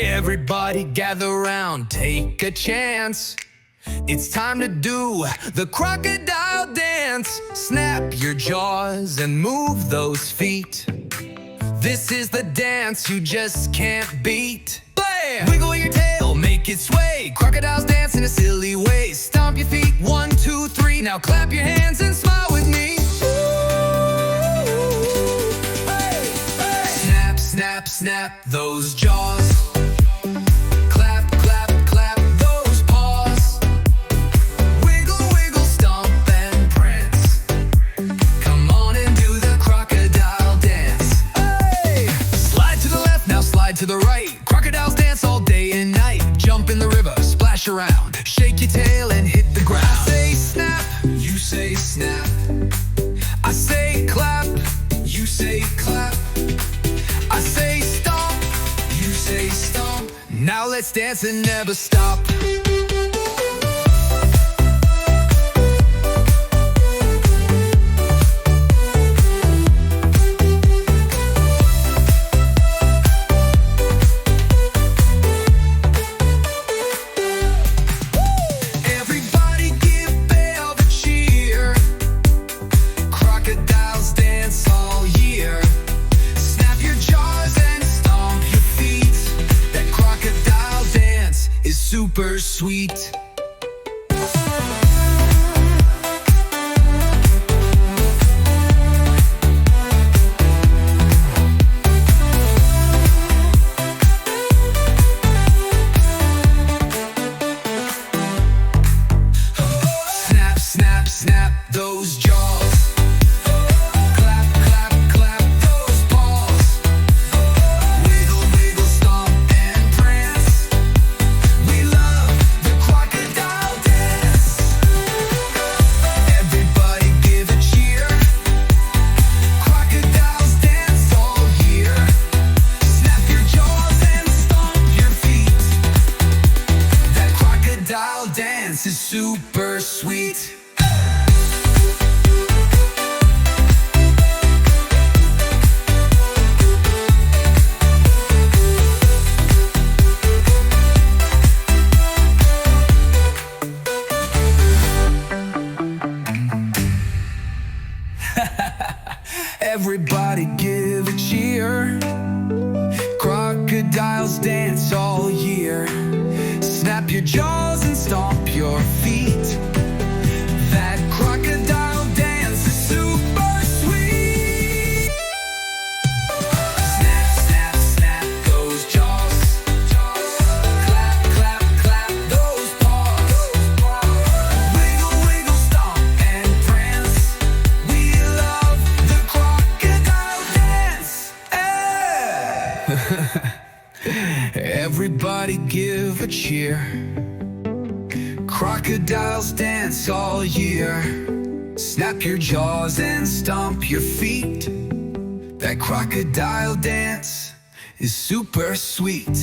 Everybody gather round, take a chance. It's time to do the crocodile dance. Snap your jaws and move those feet. This is the dance you just can't beat. Bam! Wiggle your tail, make it sway. Crocodiles dance in a silly way. Stomp your feet, 1, 2, 3. Now clap your hands and smile with me. Hey, hey. Snap, snap, snap those jaws. Clap, clap, clap those paws. Wiggle, wiggle, stomp and prance. Come on and do the crocodile dance. Hey! Slide to the left, now slide to the right. Crocodiles dance all day and night. Jump in the river, splash around. Shake your tail and hit the ground. I say snap, you say snap. I say clap, you say clap. I say stomp, you say stomp. Now let's dance and never stop. Everybody give Belle a cheer. Crocodiles dance all year. Snap your jaws and stomp your feet. That crocodile dance is super sweet. Snap, snap, snap those jaws. Clap, clap, clap those paws. Wiggle, wiggle, stomp and prance. We love the crocodile dance. Everybody give a cheer. Crocodiles dance all year. Snap your jaws and stomp your feet. That crocodile dance is super sweet. Everybody give a cheer. Crocodiles dance all year. Snap your jaws and stomp your feet. That crocodile dance is super sweet. Snap, snap, snap those jaws. Clap, clap, clap those paws. Wiggle, wiggle, stomp and prance. We love the crocodile dance. Everybody give a cheer. Crocodiles dance all year. Snap your jaws and stomp your feet. That crocodile dance is super sweet.